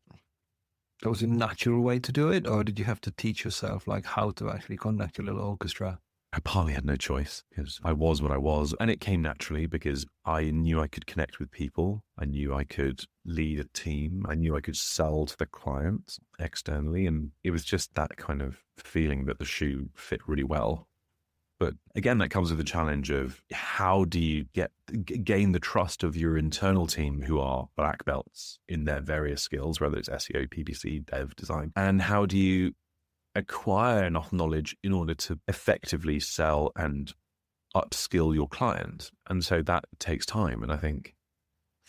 there was a natural way to do it, or did you have to teach yourself like how to actually conduct your little orchestra? I partly had no choice because I was what I was, and it came naturally because I knew I could connect with people. I knew I could lead a team. I knew I could sell to the clients externally, and it was just that kind of feeling that the shoe fit really well. But again, that comes with the challenge of how do you gain the trust of your internal team who are black belts in their various skills, whether it's SEO, PPC, dev, design, and how do you acquire enough knowledge in order to effectively sell and upskill your client? And so that takes time. And I think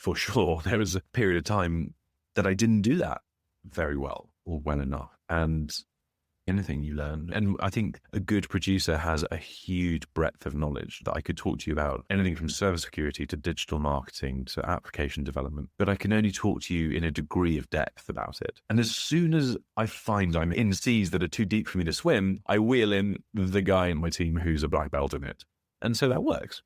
for sure, there was a period of time that I didn't do that very well or well enough. And anything you learn. And I think a good producer has a huge breadth of knowledge that I could talk to you about, anything from server security to digital marketing to application development. But I can only talk to you in a degree of depth about it. And as soon as I find I'm in seas that are too deep for me to swim, I wheel in the guy in my team who's a black belt in it. And so that works.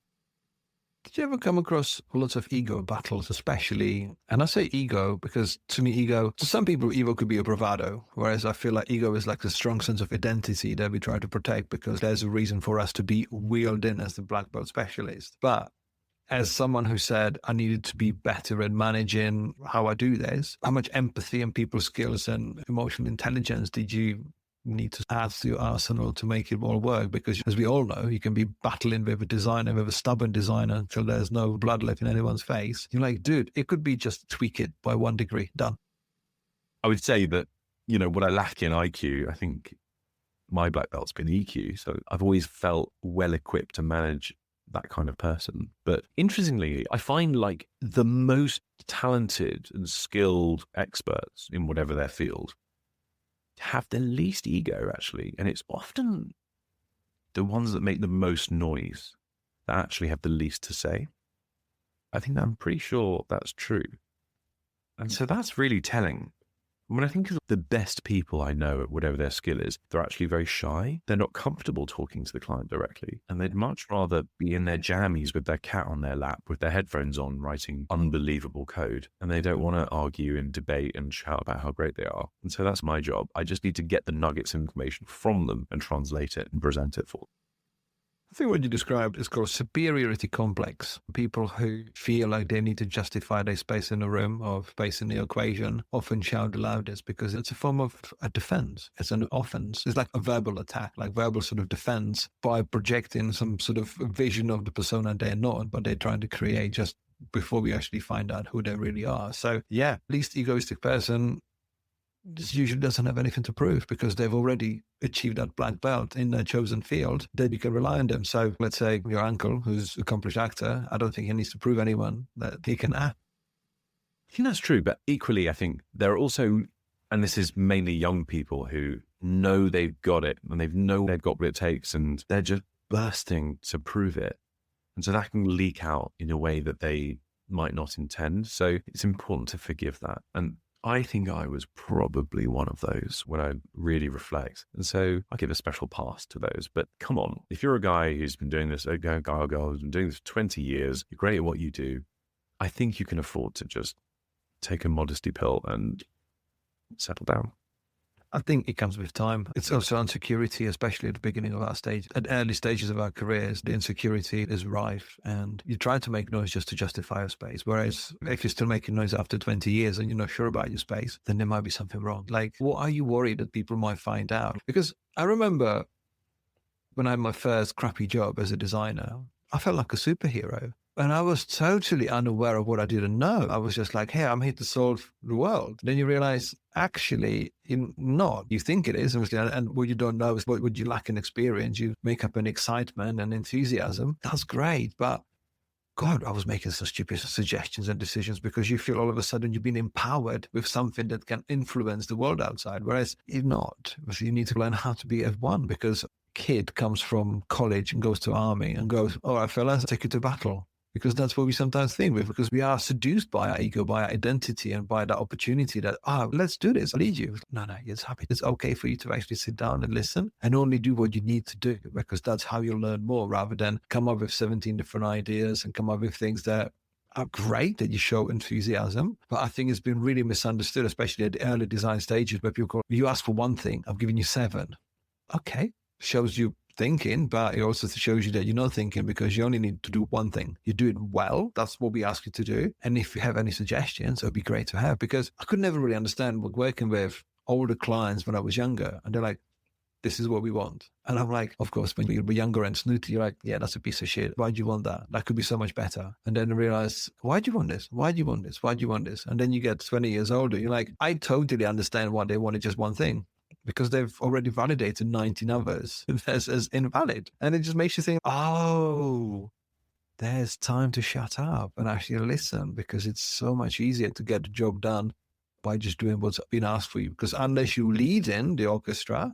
Did you ever come across lots of ego battles, especially, and I say ego because to me, ego, to some people, ego could be a bravado, whereas I feel like ego is like the strong sense of identity that we try to protect because there's a reason for us to be wheeled in as the black belt specialist. But as someone who said I needed to be better at managing how I do this, how much empathy and people skills and emotional intelligence did you need to add to your arsenal to make it all work? Because as we all know, you can be battling with a designer, with a stubborn designer until there's no blood left in anyone's face. You're like, dude, it could be just tweak it by 1 degree, done. I would say that, what I lack in IQ, I think my black belt's been EQ. So I've always felt well equipped to manage that kind of person. But interestingly, I find like the most talented and skilled experts in whatever their field have the least ego, actually. And it's often the ones that make the most noise that actually have the least to say. I think I'm pretty sure that's true. And so that's really telling. When I think of the best people I know at whatever their skill is, they're actually very shy. They're not comfortable talking to the client directly. And they'd much rather be in their jammies with their cat on their lap, with their headphones on, writing unbelievable code. And they don't want to argue and debate and shout about how great they are. And so that's my job. I just need to get the nuggets of information from them and translate it and present it for them. I think what you described is called superiority complex. People who feel like they need to justify their space in the room or space in the equation often shout the loudest because it's a form of a defense. It's an offense. It's like a verbal attack, like verbal sort of defense by projecting some sort of vision of the persona they're not, but they're trying to create just before we actually find out who they really are. So yeah, least egoistic person this usually doesn't have anything to prove because they've already achieved that black belt in their chosen field. Then you can rely on them. So let's say your uncle, who's an accomplished actor, I don't think he needs to prove anyone that he can act. I think that's true. But equally, I think there are also, and this is mainly young people who know they've got it and they've got what it takes and they're just bursting to prove it. And so that can leak out in a way that they might not intend. So it's important to forgive that. And I think I was probably one of those when I really reflect. And so I give a special pass to those. But come on, if you're a guy who's been doing this, a guy or girl who's been doing this for 20 years, you're great at what you do, I think you can afford to just take a modesty pill and settle down. I think it comes with time. It's also insecurity, especially at the beginning of our stage. At early stages of our careers, the insecurity is rife and you try to make noise just to justify your space. Whereas if you're still making noise after 20 years and you're not sure about your space, then there might be something wrong. Like, what are you worried that people might find out? Because I remember when I had my first crappy job as a designer, I felt like a superhero. And I was totally unaware of what I didn't know. I was just like, hey, I'm here to solve the world. Then you realize, actually, you're not. You think it is. And what you don't know is what you lack in experience. You make up an excitement and enthusiasm. That's great. But God, I was making some stupid suggestions and decisions because you feel all of a sudden you've been empowered with something that can influence the world outside. Whereas you're not. So you need to learn how to be as one because a kid comes from college and goes to army and goes, all right, fellas, I'll take you to battle. Because that's what we sometimes think with, because we are seduced by our ego, by our identity, and by that opportunity that, let's do this, I'll lead you. No, it's happy. It's okay for you to actually sit down and listen and only do what you need to do, because that's how you'll learn more rather than come up with 17 different ideas and come up with things that are great, that you show enthusiasm. But I think it's been really misunderstood, especially at the early design stages where people go, you ask for one thing, I'm giving you 7. Okay, shows you thinking, but it also shows you that you're not thinking because you only need to do one thing. You do it well. That's what we ask you to do. And if you have any suggestions, it would be great to have, because I could never really understand working with older clients when I was younger. And they're like, this is what we want. And I'm like, of course, when you're younger and snooty, you're like, yeah, that's a piece of shit. Why do you want that? That could be so much better. And then I realize, why do you want this? Why do you want this? Why do you want this? And then you get 20 years older. You're like, I totally understand why they wanted just one thing, because they've already validated 19 others as invalid. And it just makes you think, oh, there's time to shut up and actually listen, because it's so much easier to get the job done by just doing what's been asked for you. Because unless you lead in the orchestra,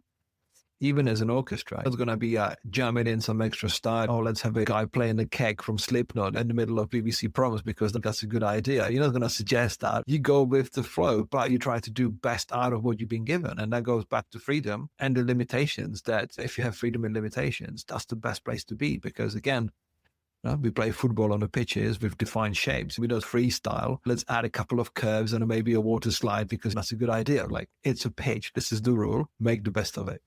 even as an orchestra, it's going to be jamming in some extra style. Oh, let's have a guy playing the keg from Slipknot in the middle of BBC promos because that's a good idea. You're not going to suggest that. You go with the flow, but you try to do best out of what you've been given. And that goes back to freedom and the limitations, that if you have freedom and limitations, that's the best place to be. Because again, we play football on the pitches with defined shapes. We don't freestyle. Let's add a couple of curves and maybe a water slide because that's a good idea. Like, it's a pitch. This is the rule. Make the best of it.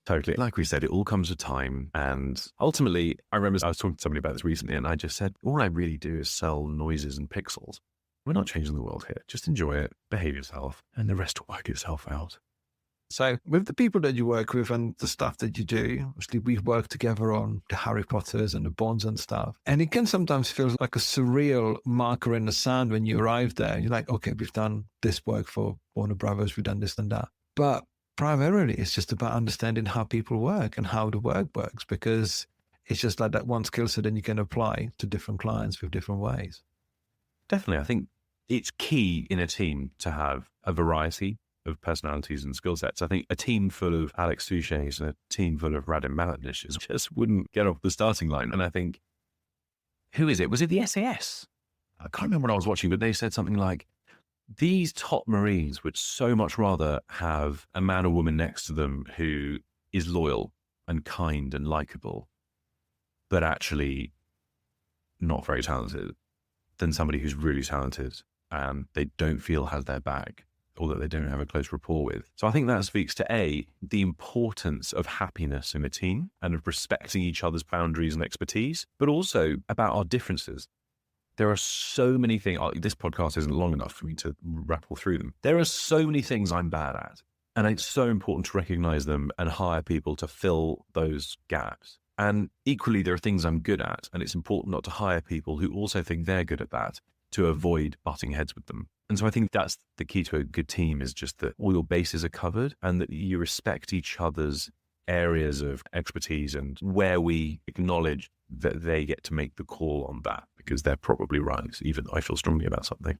Totally. Like we said, it all comes with time. And ultimately, I remember I was talking to somebody about this recently, and I just said, all I really do is sell noises and pixels. We're not changing the world here. Just enjoy it, behave yourself, and the rest will work itself out. So with the people that you work with and the stuff that you do, obviously we've worked together on the Harry Potters and the Bonds and stuff. And it can sometimes feel like a surreal marker in the sand when you arrive there. You're like, okay, we've done this work for Warner Brothers, we've done this and that. But primarily, it's just about understanding how people work and how the work works, because it's just like that one skill set and you can apply to different clients with different ways. Definitely. I think it's key in a team to have a variety of personalities and skill sets. I think a team full of Alex Suchets and a team full of Radim Malinic just wouldn't get off the starting line. And I think, who is it? Was it the SAS? I can't remember what I was watching, but they said something like, these top Marines would so much rather have a man or woman next to them who is loyal and kind and likable, but actually not very talented, than somebody who's really talented and they don't feel has their back or that they don't have a close rapport with. So I think that speaks to the importance of happiness in a team and of respecting each other's boundaries and expertise, but also about our differences. There are so many things, this podcast isn't long enough for me to rattle through them. There are so many things I'm bad at, and it's so important to recognize them and hire people to fill those gaps. And equally, there are things I'm good at, and it's important not to hire people who also think they're good at that to avoid butting heads with them. And so I think that's the key to a good team, is just that all your bases are covered and that you respect each other's areas of expertise and where we acknowledge that they get to make the call on that because they're probably right, even though I feel strongly about something.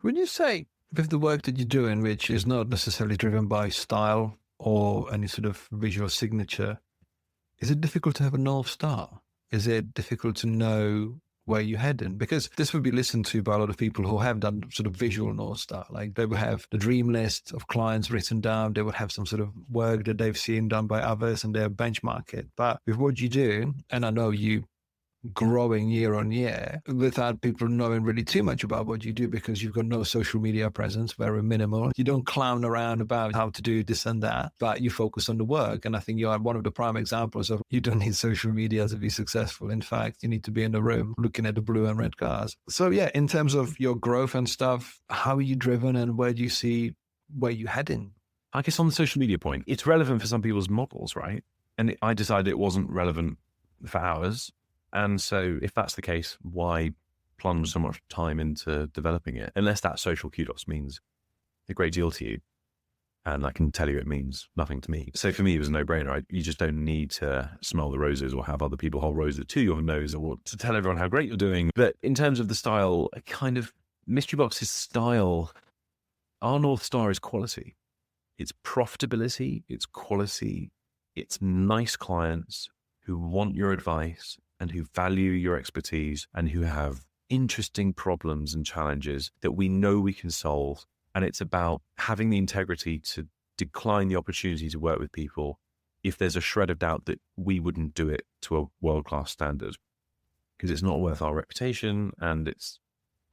When you say with the work that you're doing, which is not necessarily driven by style or any sort of visual signature, is it difficult to have a North Star? Is it difficult to know where you're heading? Because this would be listened to by a lot of people who have done sort of visual North Star. Like they would have the dream list of clients written down. They would have some sort of work that they've seen done by others and they'll benchmark it. But with what you do, and I know you growing year on year without people knowing really too much about what you do because you've got no social media presence, very minimal. You don't clown around about how to do this and that, but you focus on the work. And I think you are one of the prime examples of you don't need social media to be successful. In fact, you need to be in the room looking at the blue and red cars. So yeah, in terms of your growth and stuff, how are you driven and where do you see where you're heading? I guess on the social media point, it's relevant for some people's models, right? And I decided it wasn't relevant for ours. And so if that's the case, why plunge so much time into developing it? Unless that social kudos means a great deal to you. And I can tell you it means nothing to me. So for me, it was a no-brainer. You just don't need to smell the roses or have other people hold roses to your nose or to tell everyone how great you're doing. But in terms of the style, kind of Mystery Box's style, our North Star is quality. It's profitability, it's quality, it's nice clients who want your advice and who value your expertise and who have interesting problems and challenges that we know we can solve. And it's about having the integrity to decline the opportunity to work with people if there's a shred of doubt that we wouldn't do it to a world-class standard, because it's not worth our reputation and it's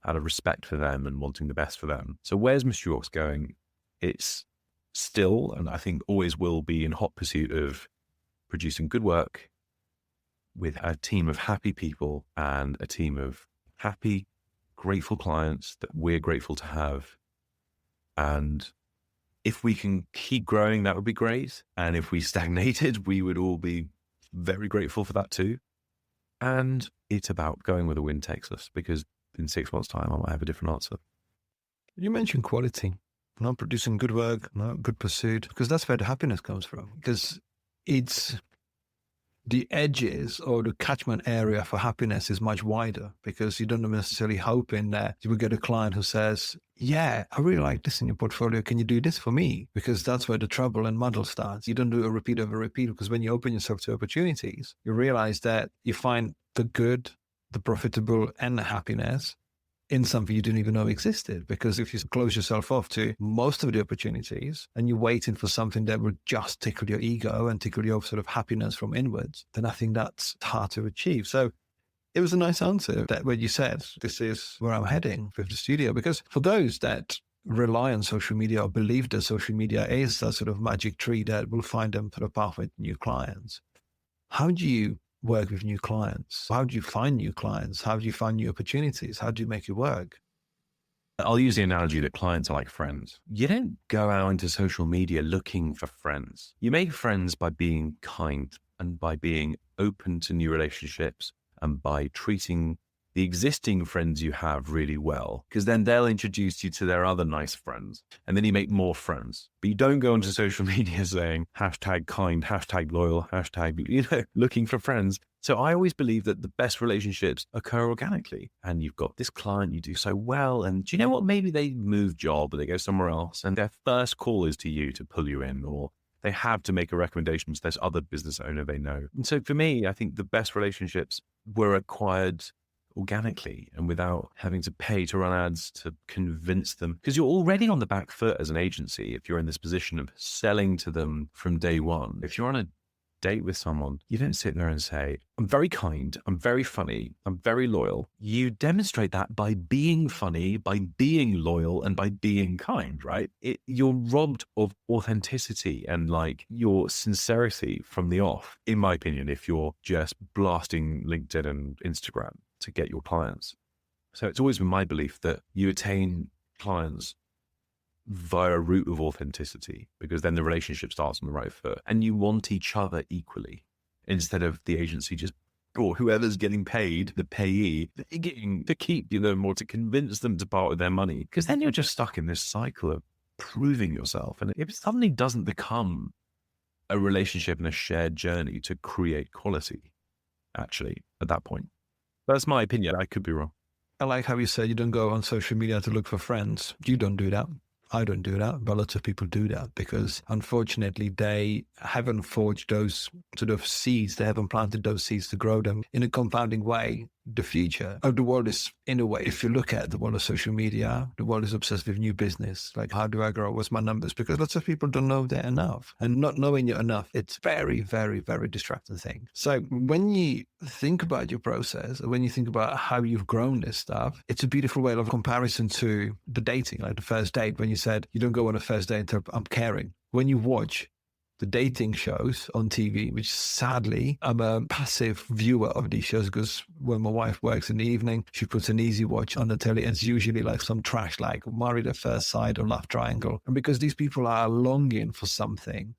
out of respect for them and wanting the best for them. So where's Mystery Box going? It's still, and I think always will be, in hot pursuit of producing good work with a team of happy people and a team of happy, grateful clients that we're grateful to have. And if we can keep growing, that would be great. And if we stagnated, we would all be very grateful for that too. And it's about going where the wind takes us, because in 6 months' time, I might have a different answer. You mentioned quality, not producing good work, not good pursuit, because that's where the happiness comes from. Because it's the edges or the catchment area for happiness is much wider, because you don't necessarily hoping that you will get a client who says, yeah, I really like this in your portfolio. Can you do this for me? Because that's where the trouble and muddle starts. You don't do a repeat over repeat, because when you open yourself to opportunities, you realize that you find the good, the profitable, and the happiness in something you didn't even know existed. Because if you close yourself off to most of the opportunities and you're waiting for something that will just tickle your ego and tickle your sort of happiness from inwards, then I think that's hard to achieve. So it was a nice answer that when you said, this is where I'm heading with the studio. Because for those that rely on social media or believe that social media is that sort of magic tree that will find them sort of pathway to new clients, how do you work with new clients? How do you find new clients? How do you find new opportunities? How do you make it work? I'll use the analogy that clients are like friends. You don't go out into social media looking for friends. You make friends by being kind and by being open to new relationships and by treating the existing friends you have really well, because then they'll introduce you to their other nice friends and then you make more friends. But you don't go onto social media saying hashtag kind, hashtag loyal, hashtag, looking for friends. So I always believe that the best relationships occur organically, and you've got this client you do so well. And do you know what? Maybe they move job or they go somewhere else and their first call is to you to pull you in, or they have to make a recommendation to this other business owner they know. And so for me, I think the best relationships were acquired organically and without having to pay to run ads to convince them, because you're already on the back foot as an agency if you're in this position of selling to them from day one. If you're on a date with someone, you don't sit there and say, I'm very kind, I'm very funny, I'm very loyal. You demonstrate that by being funny, by being loyal, and by being kind, right? You're robbed of authenticity and like your sincerity from the off, in my opinion, if you're just blasting LinkedIn and Instagram to get your clients. So it's always been my belief that you attain clients via a route of authenticity, because then the relationship starts on the right foot and you want each other equally, instead of the agency just, or whoever's getting paid, the payee, getting to keep them or to convince them to part with their money, because then you're just stuck in this cycle of proving yourself. And if it suddenly doesn't become a relationship and a shared journey to create quality, actually, at that point. That's my opinion. I could be wrong. I like how you said you don't go on social media to look for friends. You don't do that. I don't do that, but lots of people do that because unfortunately they haven't forged those sort of seeds. They haven't planted those seeds to grow them in a compounding way. The future of the world is, in a way, if you look at the world of social media, the world is obsessed with new business. Like, how do I grow? What's my numbers? Because lots of people don't know they're enough. And not knowing you're enough, it's very, very, very distracting thing. So when you think about your process, or when you think about how you've grown this stuff, it's a beautiful way of comparison to the dating, like the first date, when you said you don't go on a first date until I'm caring. When you watch the dating shows on TV, which sadly, I'm a passive viewer of these shows because when my wife works in the evening, she puts an easy watch on the telly and it's usually like some trash like Married at First Sight or Love Triangle. And because these people are longing for something,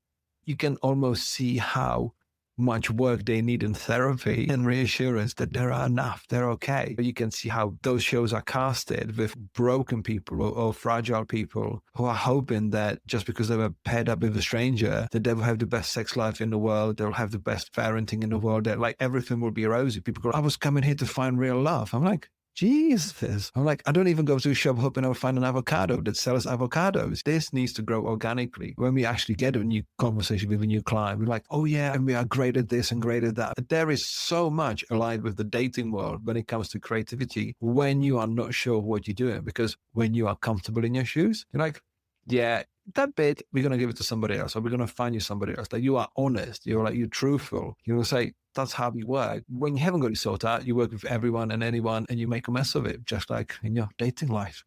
you can almost see how much work they need in therapy and reassurance that they're enough, they're okay. But you can see how those shows are casted with broken people or fragile people who are hoping that just because they were paired up with a stranger, that they will have the best sex life in the world, they'll have the best parenting in the world, that like everything will be rosy. People go, I was coming here to find real love. I'm like, Jesus. I'm like, I don't even go to a shop hoping I'll find an avocado that sells avocados. This needs to grow organically. When we actually get a new conversation with a new client, we're like, oh yeah, and we are great at this and great at that. But there is so much aligned with the dating world when it comes to creativity when you are not sure what you're doing. Because when you are comfortable in your shoes, you're like, yeah, that bit, we're going to give it to somebody else, or we're going to find you somebody else. That you are honest. You're truthful. You will say, that's how we work. When you haven't got it sorted out, you work with everyone and anyone and you make a mess of it, just like in your dating life.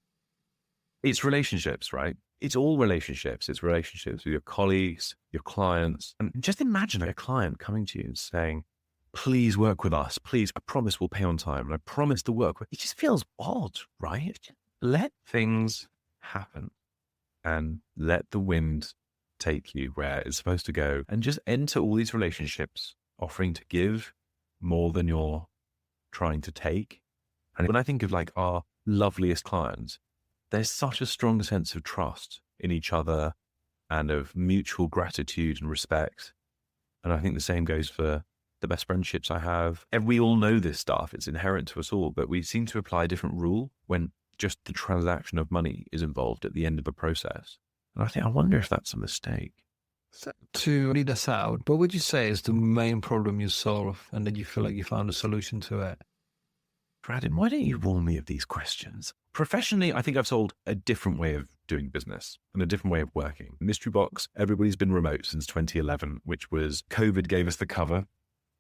It's relationships, right? It's all relationships. It's relationships with your colleagues, your clients. And just imagine a client coming to you and saying, please work with us. Please, I promise we'll pay on time. And I promise to work. It just feels odd, right? Let things happen and let the wind take you where it's supposed to go, and just enter all these relationships offering to give more than you're trying to take. And when I think of like our loveliest clients, there's such a strong sense of trust in each other and of mutual gratitude and respect. And I think the same goes for the best friendships I have. And we all know this stuff. It's inherent to us all, but we seem to apply a different rule when just the transaction of money is involved at the end of a process. And I wonder if that's a mistake. So to lead us out, what would you say is the main problem you solve and that you feel like you found a solution to it? Radim, why don't you warn me of these questions? Professionally, I think I've solved a different way of doing business and a different way of working. Mystery Box, everybody's been remote since 2011, which was COVID gave us the cover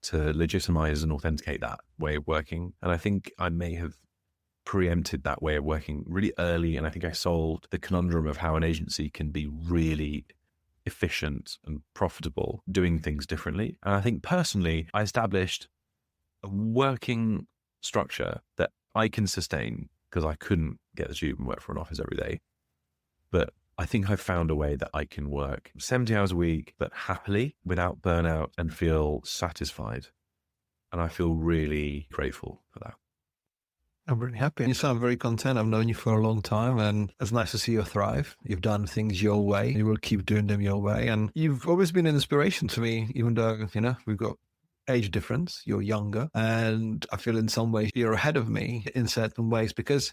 to legitimize and authenticate that way of working. And I think I may have preempted that way of working really early. And I think I solved the conundrum of how an agency can be really efficient and profitable doing things differently. And I think personally, I established a working structure that I can sustain because I couldn't get the tube and work for an office every day. But I think I've found a way that I can work 70 hours a week, but happily without burnout and feel satisfied. And I feel really grateful for that. I'm really happy. You sound very content. I've known you for a long time and it's nice to see you thrive. You've done things your way. You will keep doing them your way. And you've always been an inspiration to me, even though, we've got age difference. You're younger. And I feel in some ways you're ahead of me in certain ways because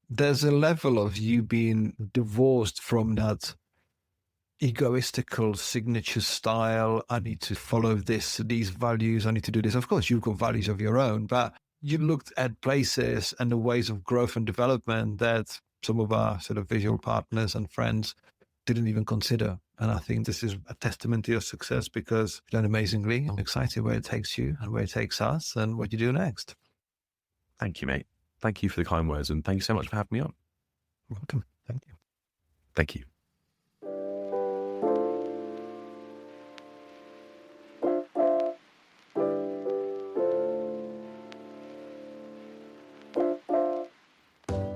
there's a level of you being divorced from that egoistical signature style. I need to follow these values. I need to do this. Of course, you've got values of your own, but you looked at places and the ways of growth and development that some of our sort of visual partners and friends didn't even consider. And I think this is a testament to your success because you've done amazingly. I'm excited where it takes you and where it takes us and what you do next. Thank you, mate. Thank you for the kind words and thank you so much for having me on. You're welcome. Thank you. Thank you.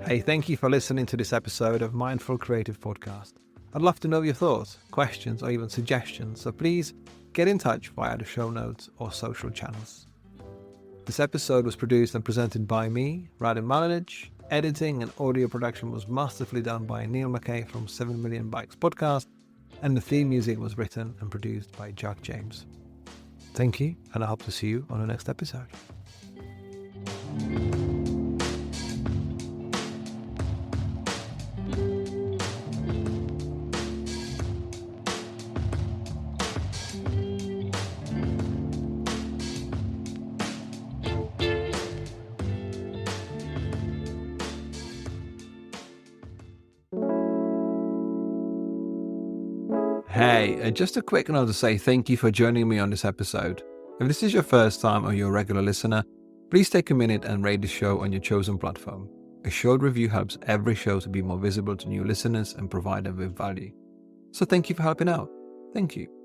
Hey, thank you for listening to this episode of Mindful Creative Podcast. I'd love to know your thoughts, questions, or even suggestions, so please get in touch via the show notes or social channels. This episode was produced and presented by me, Radim Malinic. Editing and audio production was masterfully done by Neil McKay from 7 Million Bikes Podcast, and the theme music was written and produced by Jack James. Thank you, and I hope to see you on the next episode. Hey, just a quick note to say thank you for joining me on this episode. If this is your first time or you're a regular listener, please take a minute and rate the show on your chosen platform. A short review helps every show to be more visible to new listeners and provide them with value. So thank you for helping out. Thank you.